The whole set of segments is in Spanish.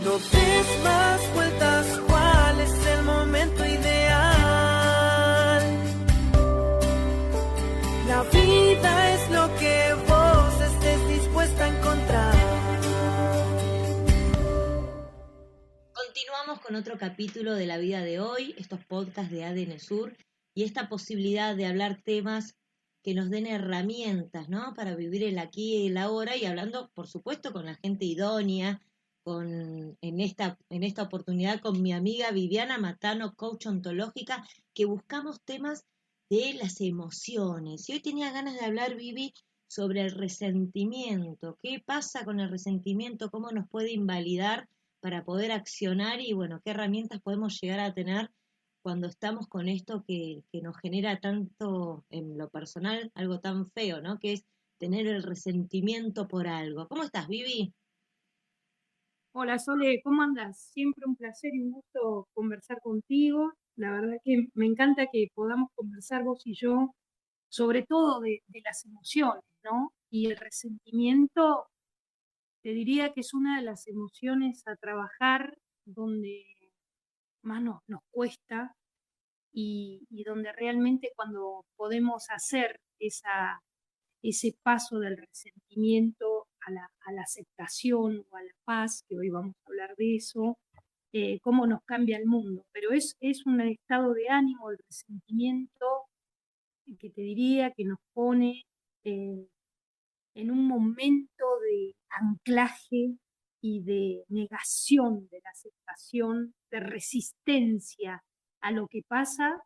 No des más vueltas, ¿cuál es el momento ideal? La vida es lo que vos estés dispuesta a encontrar. Continuamos con otro capítulo de la vida de hoy, estos podcasts de ADN Sur y esta posibilidad de hablar temas que nos den herramientas, ¿no? Para vivir el aquí y el ahora y hablando, por supuesto, con la gente idónea, en esta oportunidad con mi amiga Viviana Matano, coach ontológica, que buscamos temas de las emociones. Y hoy tenía ganas de hablar, Vivi, sobre el resentimiento. ¿Qué pasa con el resentimiento? ¿Cómo nos puede invalidar para poder accionar y bueno, qué herramientas podemos llegar a tener cuando estamos con esto que nos genera tanto en lo personal, algo tan feo, ¿no? Que es tener el resentimiento por algo. ¿Cómo estás, Vivi? Hola Sole, ¿cómo andas? Siempre un placer y un gusto conversar contigo. La verdad que me encanta que podamos conversar vos y yo, sobre todo de las emociones, ¿no? Y el resentimiento, te diría que es una de las emociones a trabajar donde más nos cuesta y donde realmente cuando podemos hacer ese paso del resentimiento a la aceptación o a la paz, que hoy vamos a hablar de eso, cómo nos cambia el mundo. Pero es un estado de ánimo, el resentimiento, que te diría que nos pone eh, en un momento de anclaje y de negación de la aceptación, de resistencia a lo que pasa,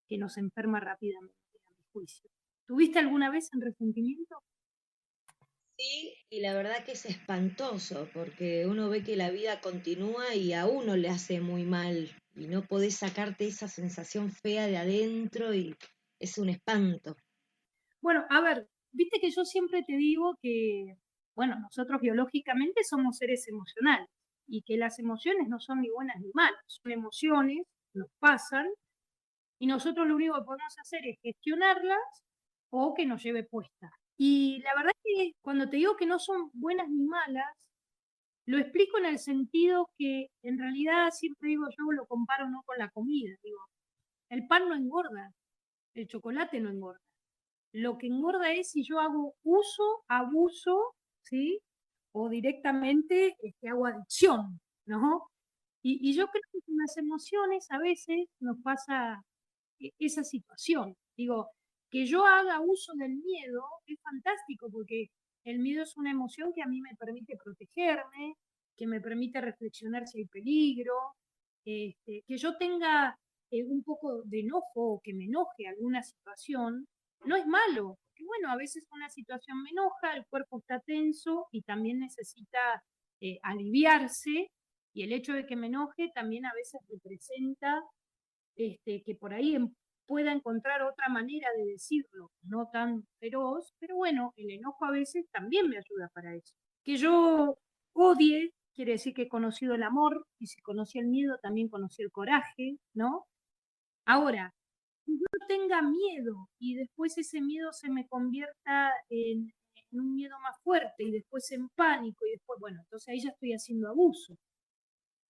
que nos enferma rápidamente, a mi juicio. ¿Tuviste alguna vez en resentimiento? Sí, y la verdad que es espantoso, porque uno ve que la vida continúa y a uno le hace muy mal, y no podés sacarte esa sensación fea de adentro y es un espanto. Bueno, a ver, viste que yo siempre te digo que, bueno, nosotros biológicamente somos seres emocionales y que las emociones no son ni buenas ni malas, son emociones, nos pasan y nosotros lo único que podemos hacer es gestionarlas o que nos lleve puesta. Y la verdad es que cuando te digo que no son buenas ni malas, lo explico en el sentido que en realidad siempre digo, yo lo comparo no con la comida, digo, el pan no engorda, el chocolate no engorda. Lo que engorda es si yo hago uso, abuso, ¿sí? O directamente hago adicción, ¿no? Y yo creo que con las emociones a veces nos pasa esa situación. Digo, que yo haga uso del miedo es fantástico porque el miedo es una emoción que a mí me permite protegerme, que me permite reflexionar si hay peligro, que yo tenga un poco de enojo o que me enoje alguna situación, no es malo. Porque bueno, a veces una situación me enoja, el cuerpo está tenso y también necesita aliviarse, y el hecho de que me enoje también a veces representa que por ahí pueda encontrar otra manera de decirlo, no tan feroz, pero bueno, el enojo a veces también me ayuda para eso. Que yo odie, quiere decir que he conocido el amor, y si conocí el miedo, también conocí el coraje, ¿no? Ahora, si yo tenga miedo y después ese miedo se me convierta en un miedo más fuerte y después en pánico y después, bueno, entonces ahí ya estoy haciendo abuso.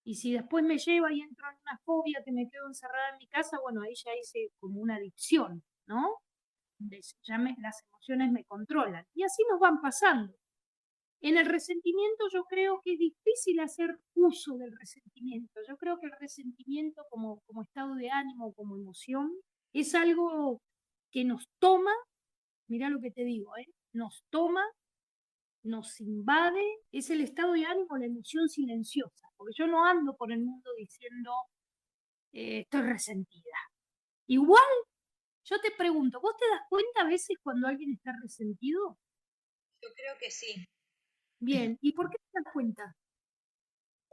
Y si después me lleva y entro en una fobia que me quedo encerrada en mi casa, bueno, ahí ya hice como una adicción, ¿no? Las emociones me controlan. Y así nos van pasando. En el resentimiento yo creo que es difícil hacer uso del resentimiento. Yo creo que el resentimiento como estado de ánimo, como emoción, es algo que nos toma, mirá lo que te digo, nos toma, nos invade, es el estado de ánimo, la emoción silenciosa, porque yo no ando por el mundo diciendo estoy resentida. Igual, yo te pregunto, ¿vos te das cuenta a veces cuando alguien está resentido? Yo creo que sí. Bien, ¿y por qué te das cuenta?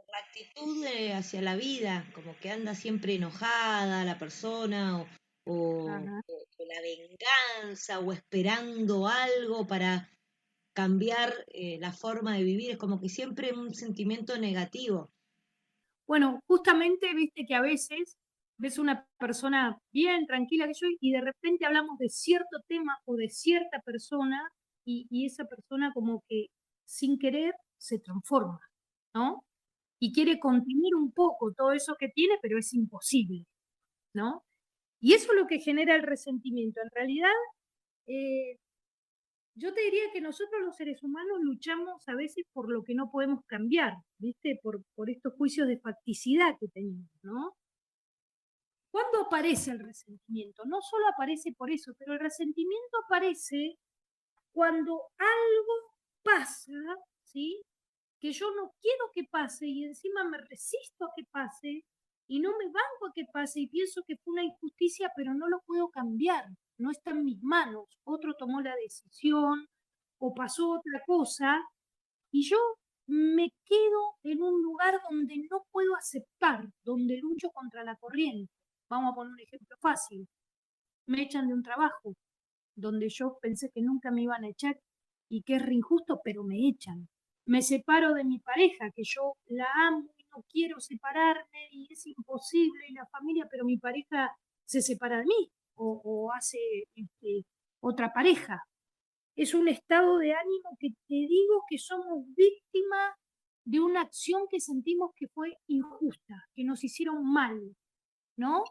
La actitud hacia la vida, como que anda siempre enojada la persona Ajá. o la venganza o esperando algo para cambiar la forma de vivir, es como que siempre un sentimiento negativo. Bueno, justamente viste que a veces ves una persona bien tranquila que yo y de repente hablamos de cierto tema o de cierta persona y esa persona como que sin querer se transforma, ¿no? y quiere contener un poco todo eso que tiene, pero es imposible, ¿no? Y eso es lo que genera el resentimiento. En realidad, yo te diría que nosotros los seres humanos luchamos a veces por lo que no podemos cambiar, ¿viste? Por estos juicios de facticidad que tenemos, ¿no? ¿Cuándo aparece el resentimiento? No solo aparece por eso, pero el resentimiento aparece cuando algo pasa, ¿sí? Que yo no quiero que pase y encima me resisto a que pase y no me banco a que pase y pienso que fue una injusticia, pero no lo puedo cambiar, no está en mis manos. Otro tomó la decisión o pasó otra cosa y yo me quedo en un lugar donde no puedo aceptar, donde lucho contra la corriente. Vamos a poner un ejemplo fácil. Me echan de un trabajo donde yo pensé que nunca me iban a echar y que es re injusto, pero me echan. Me separo de mi pareja, que yo la amo y no quiero separarme y es imposible, y la familia, pero mi pareja se separa de mí o hace otra pareja. Es un estado de ánimo que te digo que somos víctimas de una acción que sentimos que fue injusta, que nos hicieron mal, ¿no?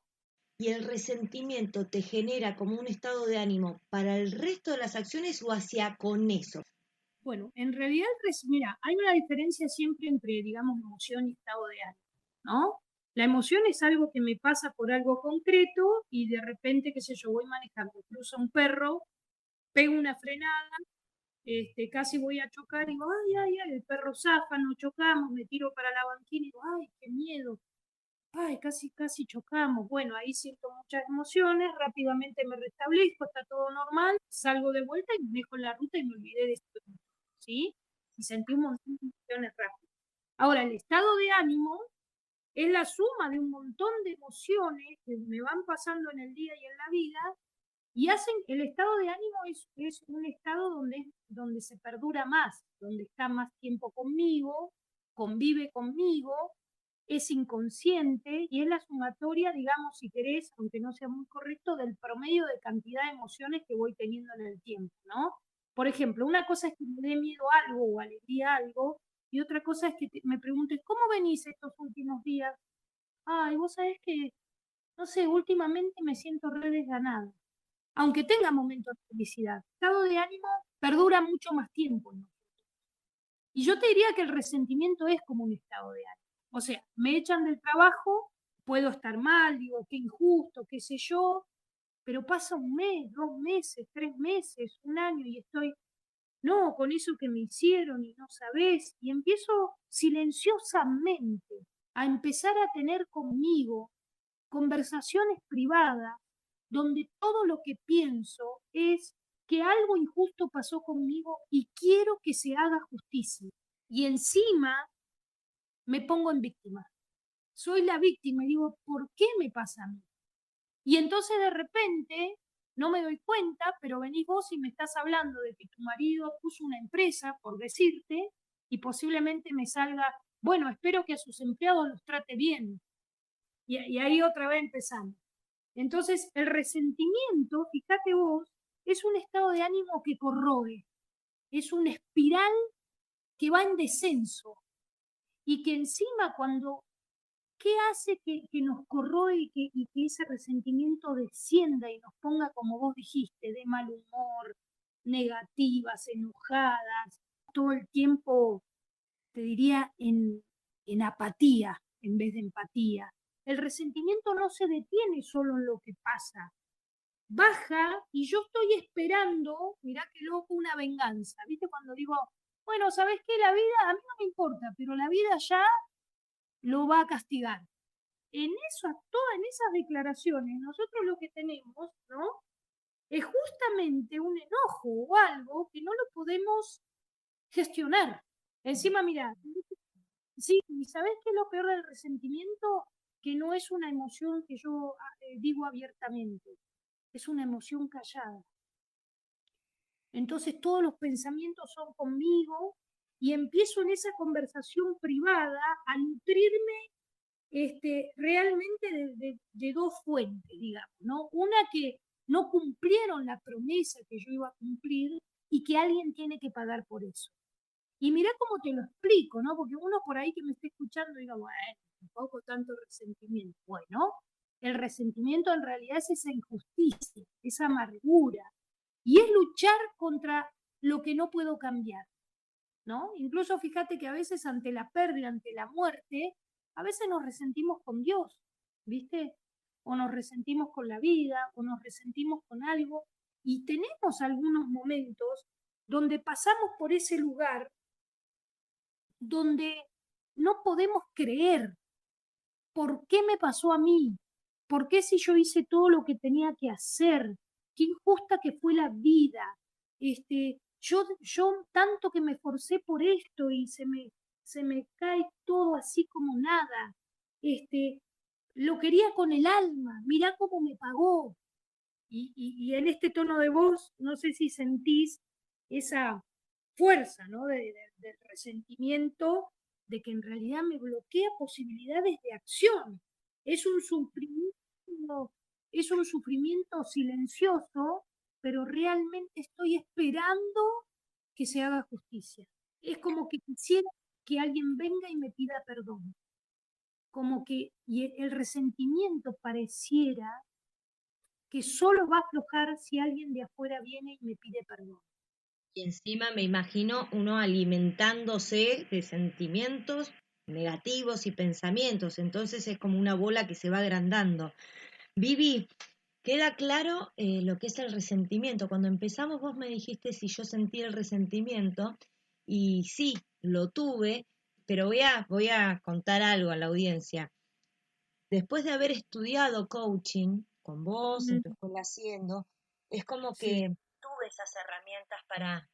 ¿Y el resentimiento te genera como un estado de ánimo para el resto de las acciones o hacia con eso? Bueno, en realidad, mira, hay una diferencia siempre entre, digamos, emoción y estado de ánimo, ¿no? La emoción es algo que me pasa por algo concreto y de repente, qué sé yo, voy manejando, cruza un perro, pego una frenada, casi voy a chocar y digo, ay, ay, ay, el perro zafa, no chocamos, me tiro para la banquina y digo, ay, qué miedo, ay, casi chocamos. Bueno, ahí siento muchas emociones, rápidamente me restablezco, está todo normal, salgo de vuelta y me dejo en la ruta y me olvidé de esto, ¿sí? Y sentí un montón de emociones rápidas. Ahora, el estado de ánimo es la suma de un montón de emociones que me van pasando en el día y en la vida y hacen, el estado de ánimo es un estado donde se perdura más, donde está más tiempo conmigo, convive conmigo, es inconsciente y es la sumatoria, digamos, si querés, aunque no sea muy correcto, del promedio de cantidad de emociones que voy teniendo en el tiempo, ¿no? Por ejemplo, una cosa es que me dé miedo a algo o alegría a algo, y otra cosa es que me preguntes, ¿cómo venís estos últimos días? Ay, vos sabés que, no sé, últimamente me siento re desganada. Aunque tenga momentos de felicidad, el estado de ánimo perdura mucho más tiempo, ¿no? Y yo te diría que el resentimiento es como un estado de ánimo. O sea, me echan del trabajo, puedo estar mal, digo, qué injusto, qué sé yo, pero pasa un mes, 2 meses, 3 meses, un año y estoy, no, con eso que me hicieron y no sabés, y empiezo silenciosamente a empezar a tener conmigo conversaciones privadas donde todo lo que pienso es que algo injusto pasó conmigo y quiero que se haga justicia. Y encima me pongo en víctima. Soy la víctima y digo, ¿por qué me pasa a mí? Y entonces de repente no me doy cuenta, pero venís vos y me estás hablando de que tu marido puso una empresa, por decirte, y posiblemente me salga, bueno, espero que a sus empleados los trate bien. Y ahí otra vez empezamos. Entonces, el resentimiento, fíjate vos, es un estado de ánimo que corroe, es una espiral que va en descenso y que encima cuando, ¿qué hace que nos corroe y que ese resentimiento descienda y nos ponga, como vos dijiste, de mal humor, negativas, enojadas, todo el tiempo, te diría, en apatía en vez de empatía? El resentimiento no se detiene solo en lo que pasa, baja y yo estoy esperando, mirá qué loco, una venganza. ¿Viste cuando digo, bueno, ¿sabés qué? La vida a mí no me importa, pero la vida ya lo va a castigar? En eso, todas en esas declaraciones, nosotros lo que tenemos, ¿no? Es justamente un enojo o algo que no lo podemos gestionar. Encima, mirá, sí, ¿y sabés qué es lo peor del resentimiento? Que no es una emoción que yo digo abiertamente, es una emoción callada. Entonces todos los pensamientos son conmigo y empiezo en esa conversación privada a nutrirme realmente de dos fuentes, digamos, ¿no? Una que no cumplieron la promesa que yo iba a cumplir y que alguien tiene que pagar por eso. Y mirá cómo te lo explico, ¿no? Porque uno por ahí que me esté escuchando diga, bueno, tampoco tanto resentimiento. Bueno, el resentimiento en realidad es esa injusticia, esa amargura, y es luchar contra lo que no puedo cambiar, ¿no? Incluso fíjate que a veces ante la pérdida, ante la muerte, a veces nos resentimos con Dios, ¿viste? O nos resentimos con la vida, o nos resentimos con algo, y tenemos algunos momentos donde pasamos por ese lugar donde no podemos creer por qué me pasó a mí, por qué si yo hice todo lo que tenía que hacer, qué injusta que fue la vida, yo tanto que me esforcé por esto y se me cae todo así como nada, lo quería con el alma, mirá cómo me pagó. Y en este tono de voz, no sé si sentís esa fuerza, ¿no? Del resentimiento, de que en realidad me bloquea posibilidades de acción. Es un sufrimiento, es un sufrimiento silencioso, pero realmente estoy esperando que se haga justicia. Es como que quisiera que alguien venga y me pida perdón. Como que y el resentimiento pareciera que solo va a aflojar si alguien de afuera viene y me pide perdón. Y encima me imagino uno alimentándose de sentimientos negativos y pensamientos, entonces es como una bola que se va agrandando. Vivi, queda claro lo que es el resentimiento. Cuando empezamos vos me dijiste si yo sentí el resentimiento y sí, lo tuve, pero voy a contar algo a la audiencia. Después de haber estudiado coaching con vos, en tu escuela haciendo, es como Sí, que tuve esas herramientas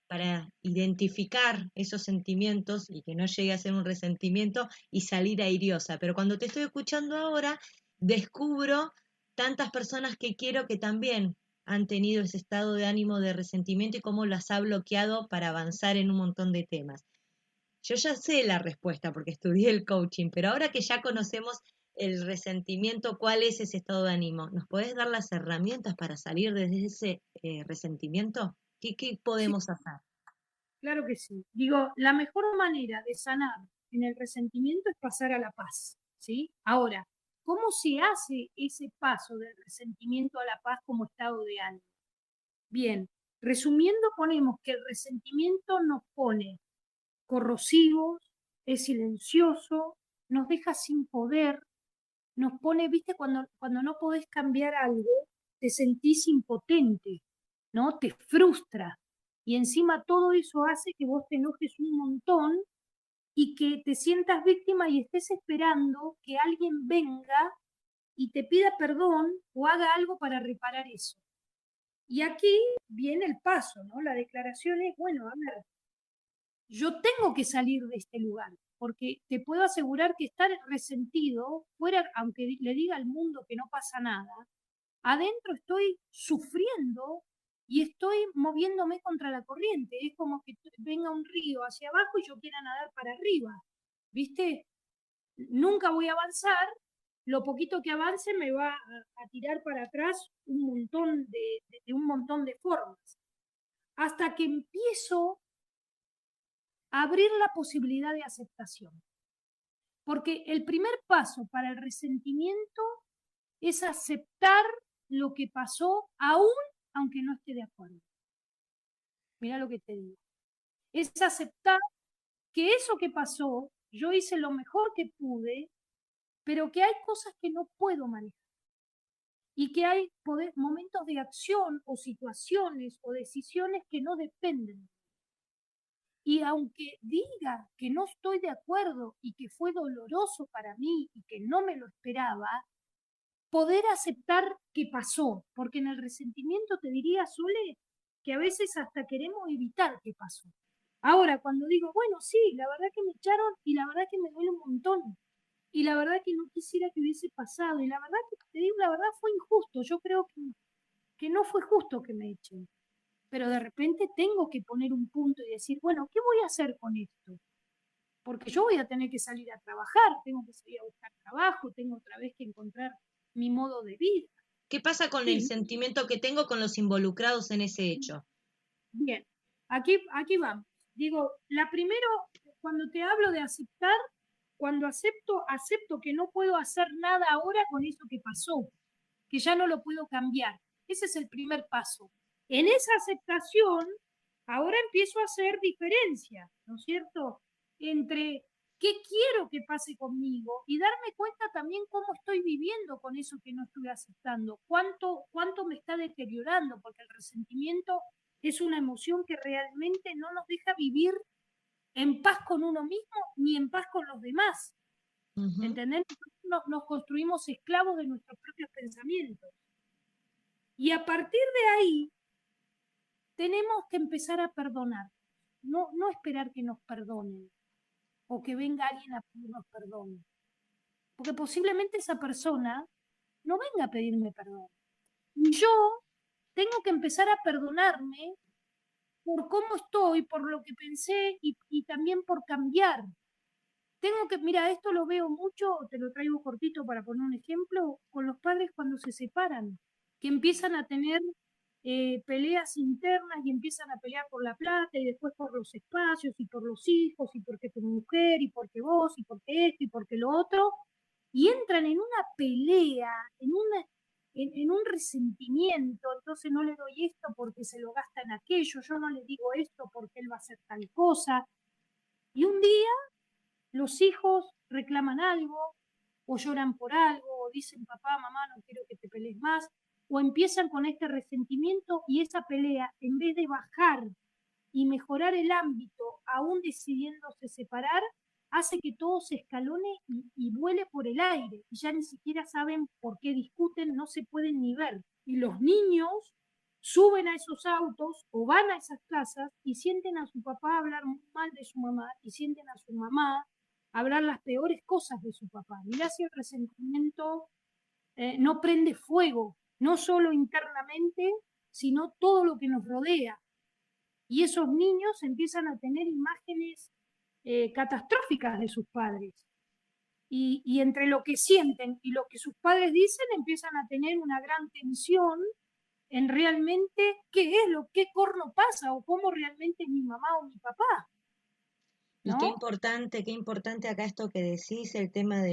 para identificar esos sentimientos y que no llegue a ser un resentimiento y salir airiosa. Pero cuando te estoy escuchando ahora, descubro tantas personas que quiero que también han tenido ese estado de ánimo de resentimiento y cómo las ha bloqueado para avanzar en un montón de temas. Yo ya sé la respuesta porque estudié el coaching, pero ahora que ya conocemos el resentimiento, ¿cuál es ese estado de ánimo? ¿Nos podés dar las herramientas para salir desde ese resentimiento? ¿Qué sí, podemos hacer? claro que sí. Digo, la mejor manera de sanar en el resentimiento es pasar a la paz, ¿sí? Ahora, ¿cómo se hace ese paso del resentimiento a la paz como estado de ánimo? Bien, resumiendo, ponemos que el resentimiento nos pone corrosivos, es silencioso, nos deja sin poder, nos pone, viste, cuando no podés cambiar algo, te sentís impotente, ¿no? Te frustra. Y encima todo eso hace que vos te enojes un montón y que te sientas víctima y estés esperando que alguien venga y te pida perdón o haga algo para reparar eso. Y aquí viene el paso, ¿no? La declaración es, bueno, a ver, yo tengo que salir de este lugar, porque te puedo asegurar que estar resentido, fuera, aunque le diga al mundo que no pasa nada, adentro estoy sufriendo y estoy moviéndome contra la corriente. Es como que venga un río hacia abajo y yo quiera nadar para arriba. ¿Viste? Nunca voy a avanzar. Lo poquito que avance me va a tirar para atrás un montón de un montón de formas. Hasta que empiezo a abrir la posibilidad de aceptación. Porque el primer paso para el resentimiento es aceptar lo que pasó, aún aunque no esté de acuerdo. Mira lo que te digo. Es aceptar que eso que pasó, yo hice lo mejor que pude, pero que hay cosas que no puedo manejar. Y que hay momentos de acción o situaciones o decisiones que no dependen. Y aunque diga que no estoy de acuerdo y que fue doloroso para mí y que no me lo esperaba, poder aceptar que pasó, porque en el resentimiento te diría, Sole, que a veces hasta queremos evitar que pasó. Ahora, cuando digo, bueno, sí, la verdad que me echaron y la verdad que me duele un montón, y la verdad que no quisiera que hubiese pasado, y la verdad que te digo, la verdad fue injusto, yo creo que no fue justo que me echen, pero de repente tengo que poner un punto y decir, bueno, ¿qué voy a hacer con esto? Porque yo voy a tener que salir a trabajar, tengo que salir a buscar trabajo, tengo otra vez que encontrar mi modo de vida. ¿Qué pasa con el Sí, sentimiento que tengo con los involucrados en ese hecho? bien, aquí vamos. digo, la primero, cuando te hablo de aceptar, cuando acepto que no puedo hacer nada ahora con eso que pasó, que ya no lo puedo cambiar. Ese es el primer paso. En esa aceptación, ahora empiezo a hacer diferencia, ¿no es cierto?, entre qué quiero que pase conmigo y darme cuenta también cómo estoy viviendo con eso que no estoy aceptando, cuánto me está deteriorando, porque el resentimiento es una emoción que realmente no nos deja vivir en paz con uno mismo ni en paz con los demás. Ujú. ¿Entendés? Nos construimos esclavos de nuestros propios pensamientos. Y a partir de ahí, tenemos que empezar a perdonar. No esperar que nos perdonen o que venga alguien a pedirnos perdón. Porque posiblemente esa persona no venga a pedirme perdón. Y yo tengo que empezar a perdonarme por cómo estoy, por lo que pensé y también por cambiar. Mira, esto lo veo mucho, te lo traigo cortito para poner un ejemplo, con los padres cuando se separan, que empiezan a tener peleas internas y empiezan a pelear por la plata y después por los espacios y por los hijos y porque tu mujer y porque vos y porque esto y porque lo otro, y entran en una pelea, en un resentimiento. Entonces no le doy esto porque se lo gasta en aquello, yo no le digo esto porque él va a hacer tal cosa, y un día los hijos reclaman algo, o lloran por algo, o dicen, papá, mamá, no quiero que te pelees más, o empiezan con este resentimiento y esa pelea, en vez de bajar y mejorar el ámbito, aún decidiéndose separar, hace que todo se escalone y vuele por el aire, y ya ni siquiera saben por qué discuten, no se pueden ni ver. Y los niños suben a esos autos o van a esas casas y sienten a su papá hablar muy mal de su mamá y sienten a su mamá hablar las peores cosas de su papá. Mirá si el resentimiento no prende fuego, no solo internamente, sino todo lo que nos rodea. Y esos niños empiezan a tener imágenes catastróficas de sus padres. Y entre lo que sienten y lo que sus padres dicen, empiezan a tener una gran tensión en realmente qué corno pasa o cómo realmente es mi mamá o mi papá, Y ¿no? qué importante acá esto que decís, el tema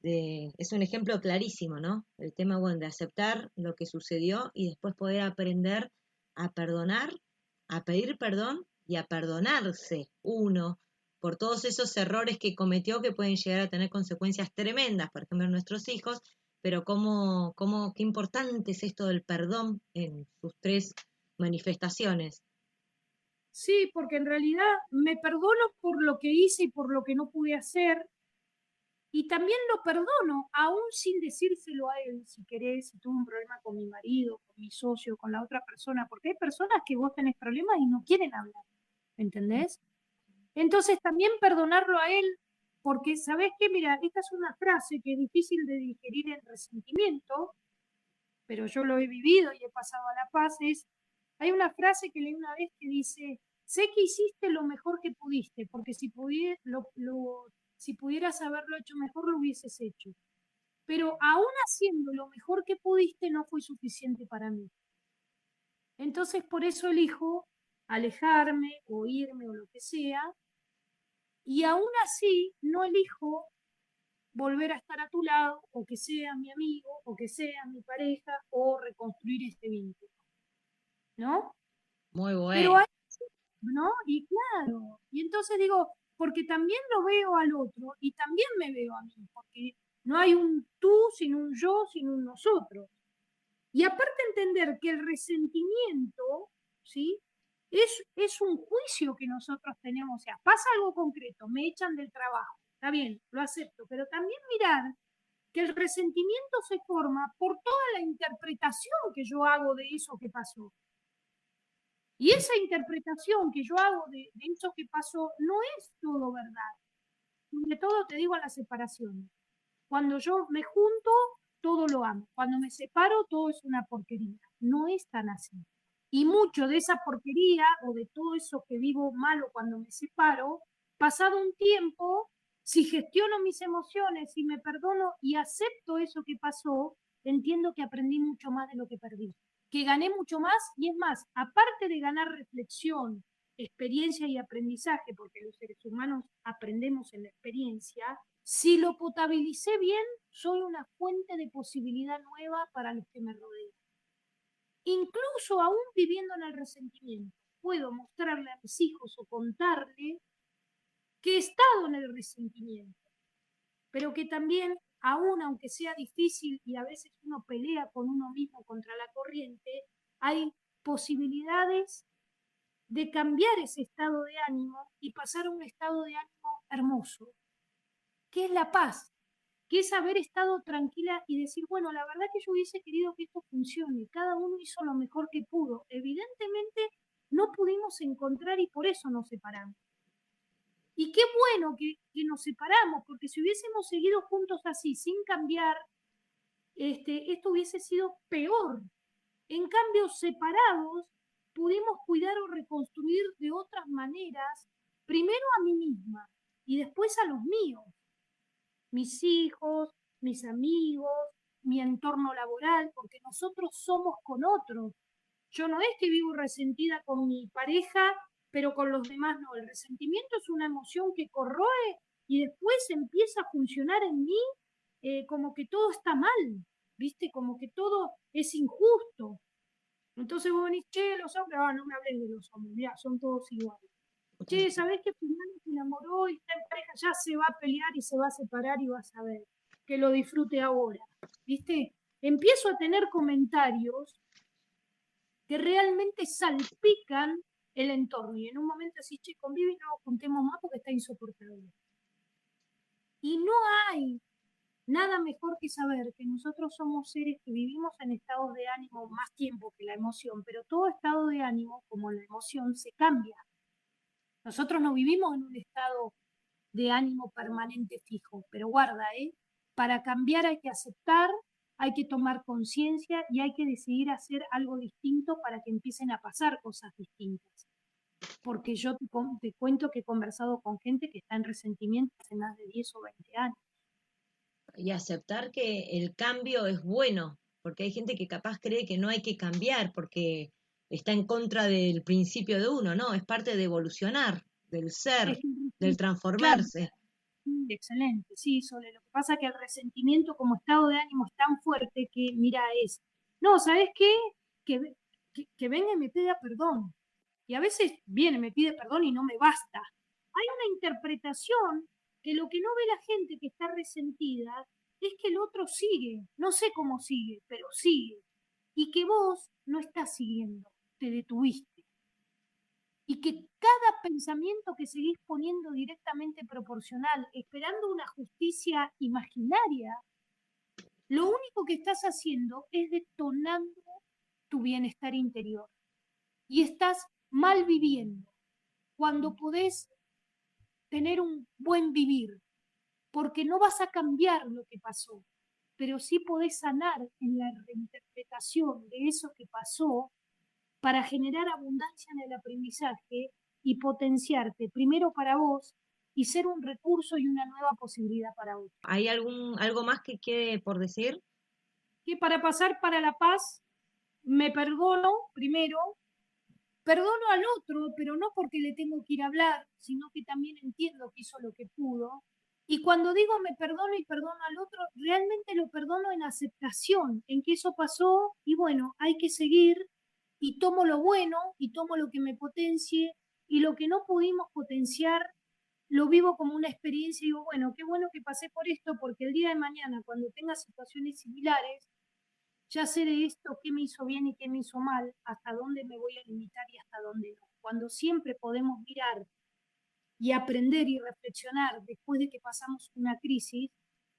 es un ejemplo clarísimo, ¿no? El tema, bueno, de aceptar lo que sucedió y después poder aprender a perdonar, a pedir perdón y a perdonarse uno por todos esos errores que cometió que pueden llegar a tener consecuencias tremendas, por ejemplo, en nuestros hijos, pero qué importante es esto del perdón en sus tres manifestaciones. Sí, porque en realidad me perdono por lo que hice y por lo que no pude hacer, y también lo perdono, aún sin decírselo a él, si querés, si tuve un problema con mi marido, con mi socio, con la otra persona, porque hay personas que vos tenés problemas y no quieren hablar, ¿entendés? Entonces también perdonarlo a él, porque ¿sabés qué? Mira, esta es una frase que es difícil de digerir en resentimiento, pero yo lo he vivido y he pasado a la paz, hay una frase que leí una vez que dice, sé que hiciste lo mejor que pudiste, porque si pudieras haberlo hecho mejor, lo hubieses hecho. Pero aún haciendo lo mejor que pudiste, no fue suficiente para mí. Entonces, por eso elijo alejarme o irme o lo que sea, y aún así no elijo volver a estar a tu lado, o que sea mi amigo, o que sea mi pareja, o reconstruir este vínculo, ¿no? Muy Pero bueno. hay, ¿no? Y claro, y entonces digo, porque también lo veo al otro y también me veo a mí, porque no hay un tú sin un yo, sin un nosotros. Y aparte entender que el resentimiento, ¿sí? Es un juicio que nosotros tenemos, o sea, pasa algo concreto, me echan del trabajo, está bien, lo acepto, pero también mirar que el resentimiento se forma por toda la interpretación que yo hago de eso que pasó. Y esa interpretación que yo hago de eso que pasó no es todo verdad. Sobre todo te digo a la separación. Cuando yo me junto, todo lo amo. Cuando me separo, todo es una porquería. No es tan así. Y mucho de esa porquería o de todo eso que vivo malo cuando me separo, pasado un tiempo, si gestiono mis emociones y me perdono y acepto eso que pasó, entiendo que aprendí mucho más de lo que perdí, que gané mucho más y es más, aparte de ganar reflexión experiencia y aprendizaje, porque los seres humanos aprendemos en la experiencia, si lo potabilicé bien, soy una fuente de posibilidad nueva para los que me rodean. Incluso aún viviendo en el resentimiento, puedo mostrarle a mis hijos o contarle que he estado en el resentimiento, pero que también, aún aunque sea difícil y a veces uno pelea con uno mismo contra la corriente, hay posibilidades de cambiar ese estado de ánimo y pasar a un estado de ánimo hermoso, que es la paz, que es haber estado tranquila y decir, bueno, la verdad que yo hubiese querido que esto funcione, cada uno hizo lo mejor que pudo, evidentemente no pudimos encontrar y por eso nos separamos. Y qué bueno que nos separamos, porque si hubiésemos seguido juntos así, sin cambiar, esto hubiese sido peor. En cambio, separados, pudimos cuidar o reconstruir de otras maneras, primero a mí misma y después a los míos, mis hijos, mis amigos, mi entorno laboral, porque nosotros somos con otros. Yo no es que vivo resentida con mi pareja, pero con los demás no. El resentimiento es una emoción que corroe y después empieza a funcionar en mí como que todo está mal, ¿viste? Como que todo es injusto. Entonces vos venís, che, los hombres, no me hables de los hombres, mirá, son todos iguales. Che, ¿sabés que fulano se enamoró y está en pareja? Ya se va a pelear y se va a separar y vas a ver. Que lo disfrute ahora, ¿viste? Empiezo a tener comentarios que realmente salpican el entorno. Y en un momento así, che, convive y no juntemos más porque está insoportable. Y no hay nada mejor que saber que nosotros somos seres que vivimos en estados de ánimo más tiempo que la emoción, pero todo estado de ánimo, como la emoción, se cambia. Nosotros no vivimos en un estado de ánimo permanente fijo, pero guarda, para cambiar hay que aceptar, hay que tomar conciencia y hay que decidir hacer algo distinto para que empiecen a pasar cosas distintas. Porque yo te cuento que he conversado con gente que está en resentimiento hace más de 10 o 20 años. Y aceptar que el cambio es bueno, porque hay gente que capaz cree que no hay que cambiar porque está en contra del principio de uno, ¿no? Es parte de evolucionar, del ser, del transformarse. Claro. Excelente, sí, Sole. Lo que pasa es que el resentimiento como estado de ánimo es tan fuerte que, mira, no, ¿sabes qué? Que venga y me pida perdón. Y a veces viene, me pide perdón y no me basta. Hay una interpretación que lo que no ve la gente que está resentida es que el otro sigue, no sé cómo sigue, pero sigue. Y que vos no estás siguiendo, te detuviste. Y que cada pensamiento que seguís poniendo directamente proporcional, esperando una justicia imaginaria, lo único que estás haciendo es detonando tu bienestar interior. Y estás mal viviendo cuando podés tener un buen vivir, porque no vas a cambiar lo que pasó, pero sí podés sanar en la reinterpretación de eso que pasó para generar abundancia en el aprendizaje y potenciarte primero para vos y ser un recurso y una nueva posibilidad para otros. ¿Hay algo más que quede por decir? Que para pasar para la paz me perdono primero, perdono al otro, pero no porque le tengo que ir a hablar, sino que también entiendo que hizo lo que pudo. Y cuando digo me perdono y perdono al otro, realmente lo perdono en aceptación, en que eso pasó y bueno, hay que seguir y tomo lo bueno y tomo lo que me potencie y lo que no pudimos potenciar lo vivo como una experiencia y digo, bueno, qué bueno que pasé por esto porque el día de mañana cuando tenga situaciones similares, ya sé de esto qué me hizo bien y qué me hizo mal, hasta dónde me voy a limitar y hasta dónde no. Cuando siempre podemos mirar y aprender y reflexionar después de que pasamos una crisis,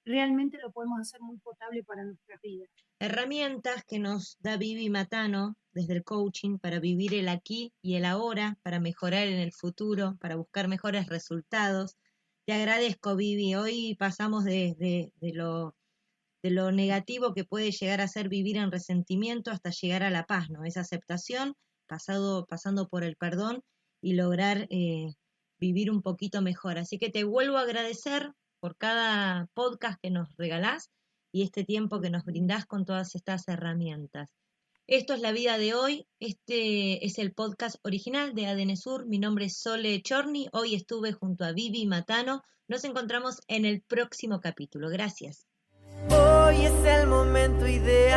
realmente lo podemos hacer muy potable para nuestras vidas. Herramientas que nos da Vivi Matano desde el coaching para vivir el aquí y el ahora, para mejorar en el futuro, para buscar mejores resultados. Te agradezco, Vivi. Hoy pasamos de lo negativo que puede llegar a ser vivir en resentimiento hasta llegar a la paz, ¿no? Esa aceptación, pasando por el perdón y lograr vivir un poquito mejor. Así que te vuelvo a agradecer por cada podcast que nos regalás y este tiempo que nos brindás con todas estas herramientas. Esto es La Vida de Hoy. Este es el podcast original de ADN Sur. Mi nombre es Sole Chorni. Hoy estuve junto a Vivi Matano. Nos encontramos en el próximo capítulo. Gracias. Hoy es el momento ideal.